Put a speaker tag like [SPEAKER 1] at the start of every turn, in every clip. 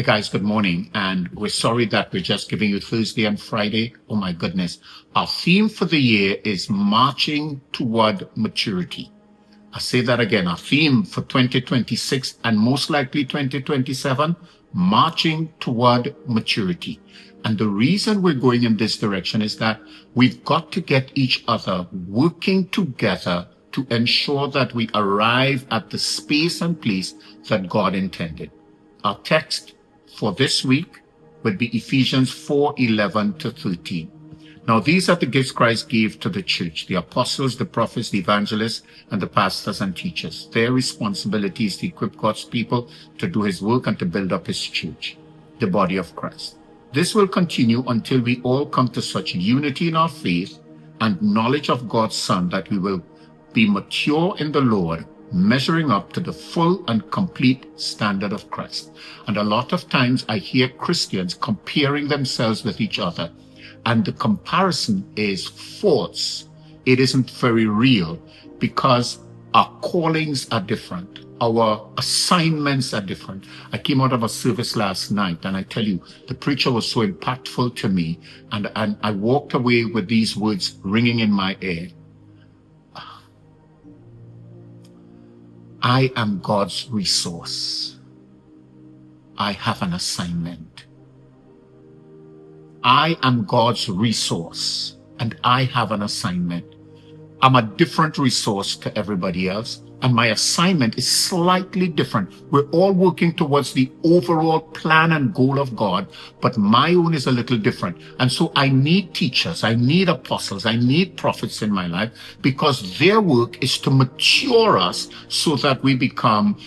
[SPEAKER 1] Hey guys, good morning. And we're sorry that we're just giving you Thursday and Friday. Oh my goodness. Our theme for the year is marching toward maturity. I say that again. Our theme for 2026 and most likely 2027, marching toward maturity. And the reason we're going in this direction is that we've got to get each other working together to ensure that we arrive at the space and place that God intended. Our text for this week would be Ephesians 4:11 to 13. Now, these are the gifts Christ gave to the church: the apostles, the prophets, the evangelists, and the pastors and teachers. Their responsibility is to equip God's people to do his work and to build up his church, the body of Christ. This will continue until we all come to such unity in our faith and knowledge of God's Son that we will be mature in the Lord, measuring up to the full and complete standard of Christ. And a lot of times I hear Christians comparing themselves with each other, and the comparison is false. It isn't very real because our callings are different. Our assignments are different. I came out of a service last night, and I tell you, the preacher was so impactful to me, and I walked away with these words ringing in my ear. I am God's resource. I have an assignment. I am God's resource, and I have an assignment. I'm a different resource to everybody else, and my assignment is slightly different. We're all working towards the overall plan and goal of God, but my own is a little different. And so I need teachers, I need apostles, I need prophets in my life, because their work is to mature us so that we become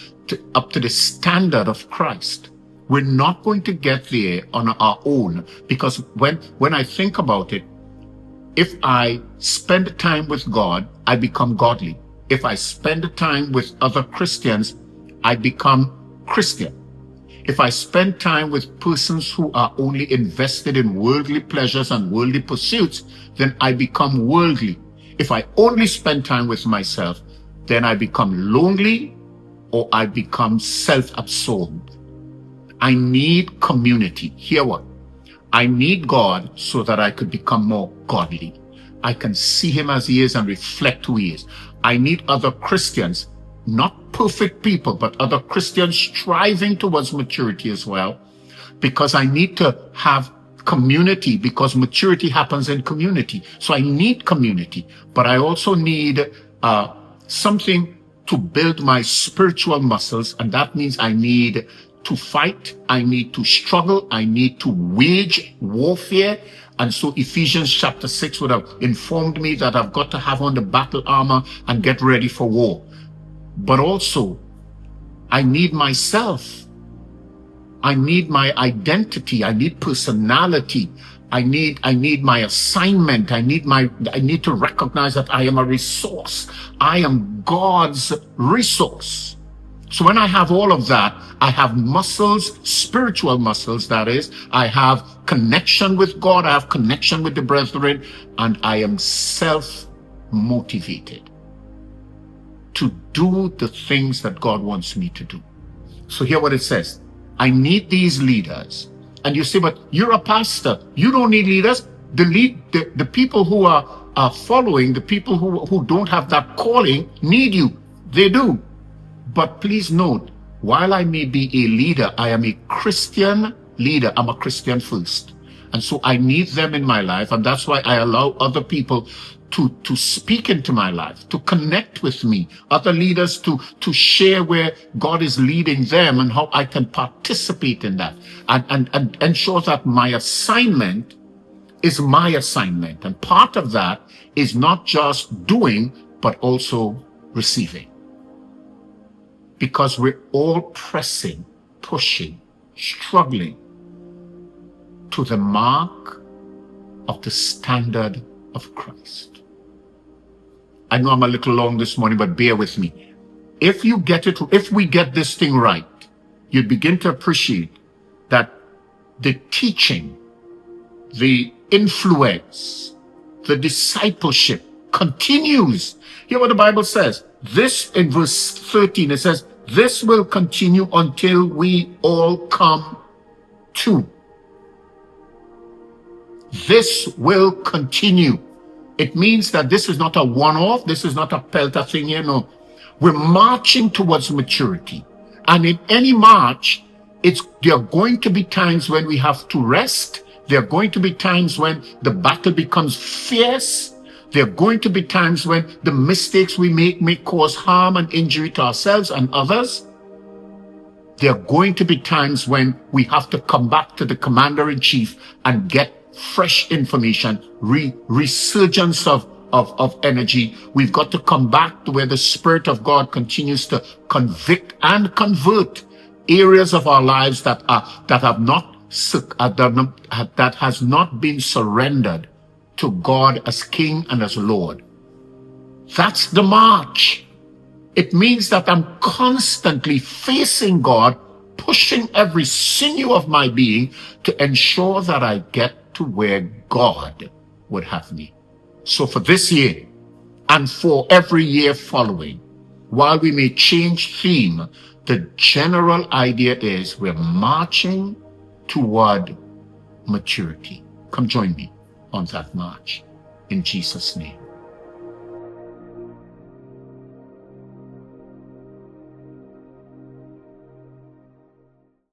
[SPEAKER 1] up to the standard of Christ. We're not going to get there on our own, because when I think about it, if I spend time with God, I become godly. If I spend time with other Christians, I become Christian. If I spend time with persons who are only invested in worldly pleasures and worldly pursuits, then I become worldly. If I only spend time with myself, then I become lonely or I become self-absorbed. I need community. Hear what? I need God so that I could become more godly. I can see him as he is and reflect who he is. I need other Christians, not perfect people, but other Christians striving towards maturity as well, because I need to have community, because maturity happens in community. So I need community, but I also need something to build my spiritual muscles, and that means I need to fight, I need to struggle, I need to wage warfare. And so Ephesians chapter 6 would have informed me that I've got to have on the battle armor and get ready for war. But also, I need myself. I need my identity. I need personality. I need my assignment. I need to recognize that I am a resource. I am God's resource. So when I have all of that, I have muscles, spiritual muscles, that is. I have connection with God, I have connection with the brethren, and I am self-motivated to do the things that God wants me to do. So hear what it says. I need these leaders. And you say, but you're a pastor. You don't need leaders. The people who are following, the people who don't have that calling need you. They do. But please note, while I may be a leader, I am a Christian leader. I'm a Christian first. And so I need them in my life. And that's why I allow other people to speak into my life, to connect with me, other leaders to share where God is leading them and how I can participate in that and ensure that my assignment is my assignment. And part of that is not just doing, but also receiving. Because we're all pressing, pushing, struggling to the mark of the standard of Christ. I know I'm a little long this morning, but bear with me. If we get this thing right, you begin to appreciate that the teaching, the influence, the discipleship continues. Hear what the Bible says. This, in verse 13, it says, this will continue until we all come 2. This will continue. It means that this is not a one-off. This is not a pelter thing here. No. We're marching towards maturity. And in any march, there are going to be times when we have to rest. There are going to be times when the battle becomes fierce. There are going to be times when the mistakes we make may cause harm and injury to ourselves and others. There are going to be times when we have to come back to the commander-in-chief and get fresh information, resurgence of energy. We've got to come back to where the Spirit of God continues to convict and convert areas of our lives that has not been surrendered to God as King and as Lord. That's the march. It means that I'm constantly facing God, pushing every sinew of my being to ensure that I get to where God would have me. So for this year and for every year following, while we may change theme, the general idea is we're marching toward maturity. Come join me on that march in Jesus' name.